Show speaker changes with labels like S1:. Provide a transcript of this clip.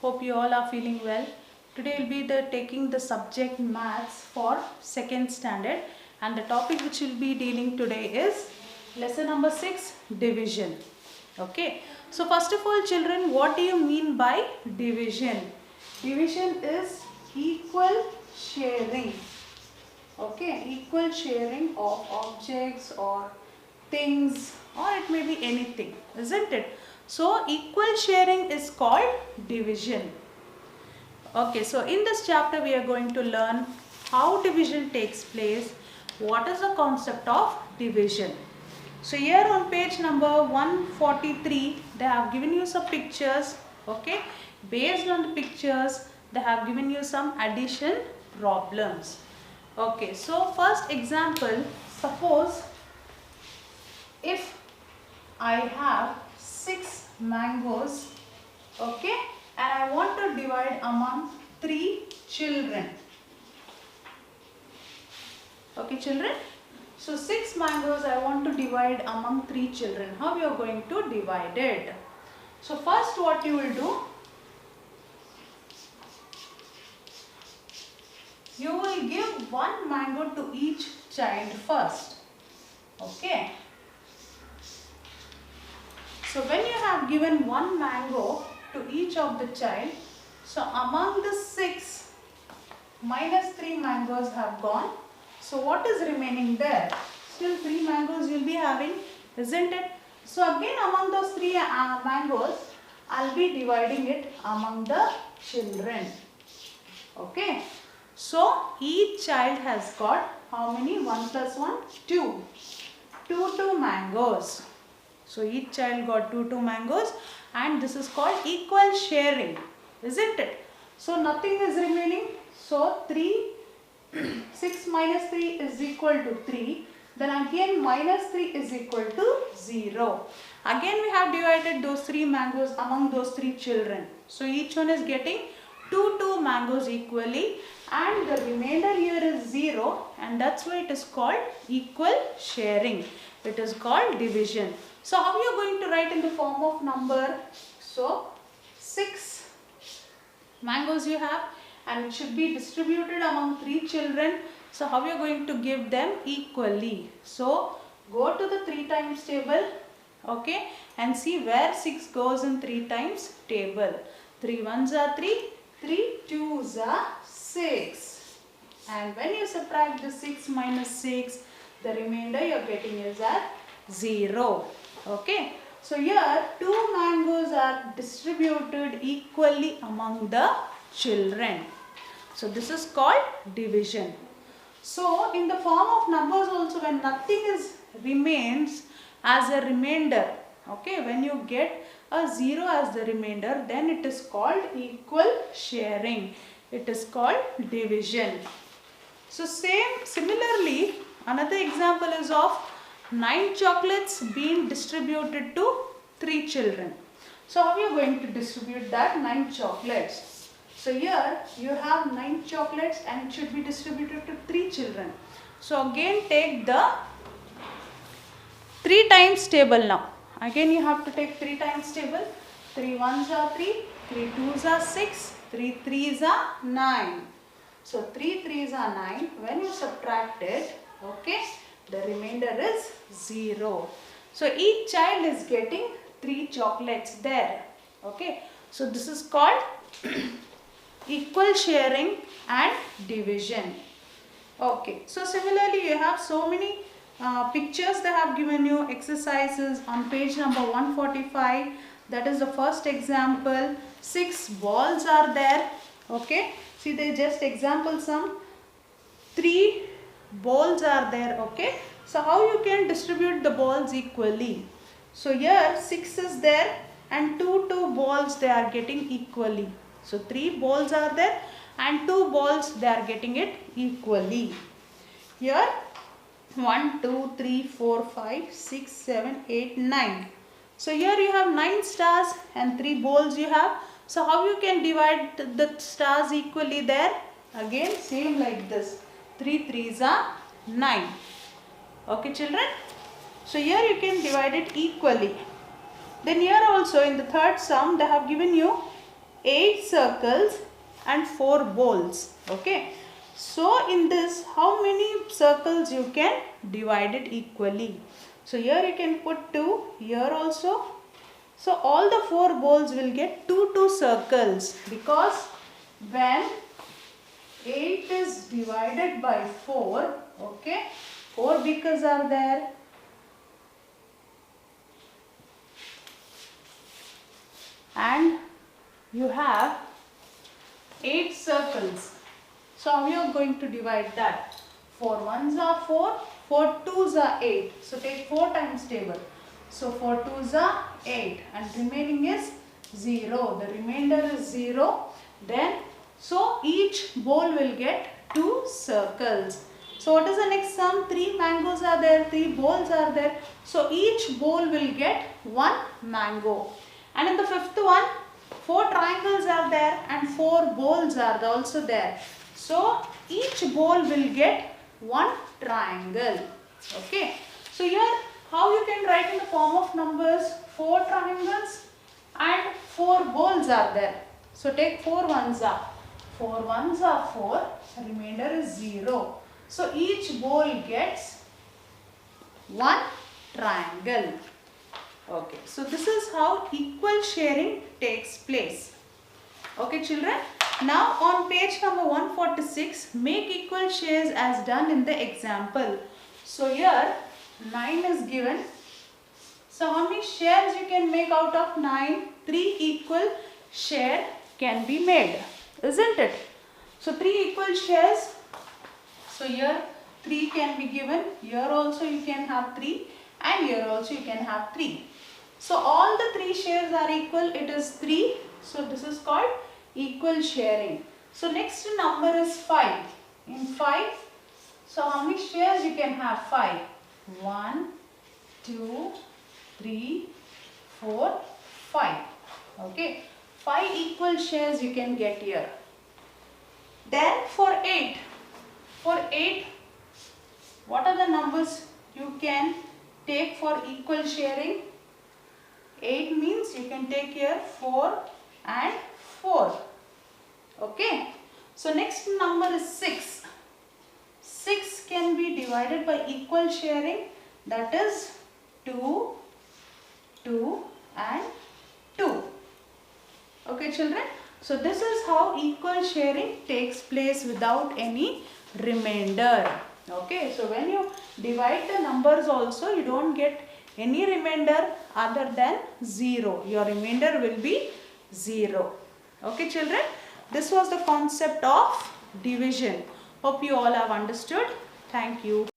S1: Hope you all are feeling well. Today we'll be taking the subject maths for second standard, and the topic which we'll be dealing today is lesson number 6, division. Okay. So first of all, children, what do you mean by division? Division is equal sharing. Okay, equal sharing of objects or things, or it may be anything, isn't it? So equal sharing is called division. Okay, so in this chapter we are going to learn how division takes place, what is the concept of division. So here on page number 143 they have given you some pictures. Okay, based on the pictures they have given you some addition problems. Okay, so first example, suppose if I have 6 mangoes, okay, and I want to divide among 3 children. Okay, children. So 6 mangoes I want to divide among 3 children. How you are going to divide it? So first what you will do, you will give 1 mango to each child first. Okay. So when you have given 1 mango to each of the child, so among the 6, minus 3 mangoes have gone. So what is remaining there? Still 3 mangoes you will be having, isn't it? So again among those 3 mangoes, I will be dividing it among the children. Okay. So each child has got how many? 1 plus 1? 2. 2 mangoes. So each child got 2 mangoes, and this is called equal sharing, isn't it? So nothing is remaining. So 6 minus 3 is equal to 3. Then again minus 3 is equal to 0. Again we have divided those 3 mangoes among those 3 children. So each one is getting 2 mangoes equally, and the remainder here is 0, and that's why it is called equal sharing. It is called division. So how you are going to write in the form of number? So 6 mangoes you have, and it should be distributed among 3 children. So how you are going to give them equally? So go to the 3 times table, okay, and see where 6 goes in 3 times table. 3 ones are 3, 3 twos are 6. And when you subtract the 6 minus 6, the remainder you are getting is at 0. Okay. So here 2 mangoes are distributed equally among the children. So this is called division. So in the form of numbers also, when nothing remains as a remainder, okay, when you get a 0 as the remainder, then it is called equal sharing. It is called division. So similarly, another example is of 9 chocolates being distributed to 3 children. So how are you going to distribute that 9 chocolates? So here you have 9 chocolates and it should be distributed to 3 children. So again take the 3 times table now. Again you have to take 3 times table. 3 ones are 3, 3 twos are 6, 3 threes are 9. So 3 threes are 9. When you subtract it, okay, the remainder is 0. So each child is getting 3 chocolates there. Okay. So this is called equal sharing and division. Okay. So similarly you have so many pictures they have given you, exercises on page number 145. That is the first example. 6 balls are there. Okay. See, they just example some 3 balls are there. Okay. So how you can distribute the balls equally? So here 6 is there and 2 balls they are getting equally. So 3 balls are there and 2 balls they are getting it equally. Here 1, 2, 3, 4, 5, 6, 7, 8, 9. So here you have 9 stars and 3 balls you have. So how you can divide the stars equally there? Again same like this. 3 threes are 9. Okay, children. So here you can divide it equally. Then here also in the third sum they have given you 8 circles and 4 bowls. Okay. So in this, how many circles you can divide it equally? So here you can put 2, here also. So all the 4 bowls will get 2 circles, because when 8 is divided by 4, okay, 4 beakers are there. And you have 8 circles. So how you are going to divide that? 4 ones are 4, 4 twos are 8. So take 4 times table. So 4 twos are 8 and remaining is 0. The remainder is 0. Then, so each bowl will get 2 circles. So what is the next sum? 3 mangoes are there, 3 bowls are there. So each bowl will get 1 mango. And in the fifth one, 4 triangles are there and 4 bowls are also there. So each bowl will get 1 triangle. Okay. So here how you can write in the form of numbers? 4 triangles and 4 bowls are there. So take 4 ones are 4, remainder is 0. So each bowl gets 1 triangle. Okay, so this is how equal sharing takes place. Okay children, now on page number 146, make equal shares as done in the example. So here 9 is given. So how many shares you can make out of 9? 3 equal share can be made, isn't it? So 3 equal shares. So here 3 can be given. Here also you can have 3 and here also you can have 3. So all the 3 shares are equal. It is 3. So this is called equal sharing. So next number is 5. In 5, so how many shares you can have? 5. 1, 2, 3, 4, 5. Okay. 5 equal shares you can get here. Then for 8. For 8, what are the numbers you can take for equal sharing? 8 means you can take here 4 and 4. Okay. So next number is 6. 6 can be divided by equal sharing, that is 2, 2 and 2. Okay children. So this is how equal sharing takes place without any remainder. Okay. So when you divide the numbers also, you don't get any remainder other than 0. Your remainder will be 0. Okay children. This was the concept of division. Hope you all have understood. Thank you.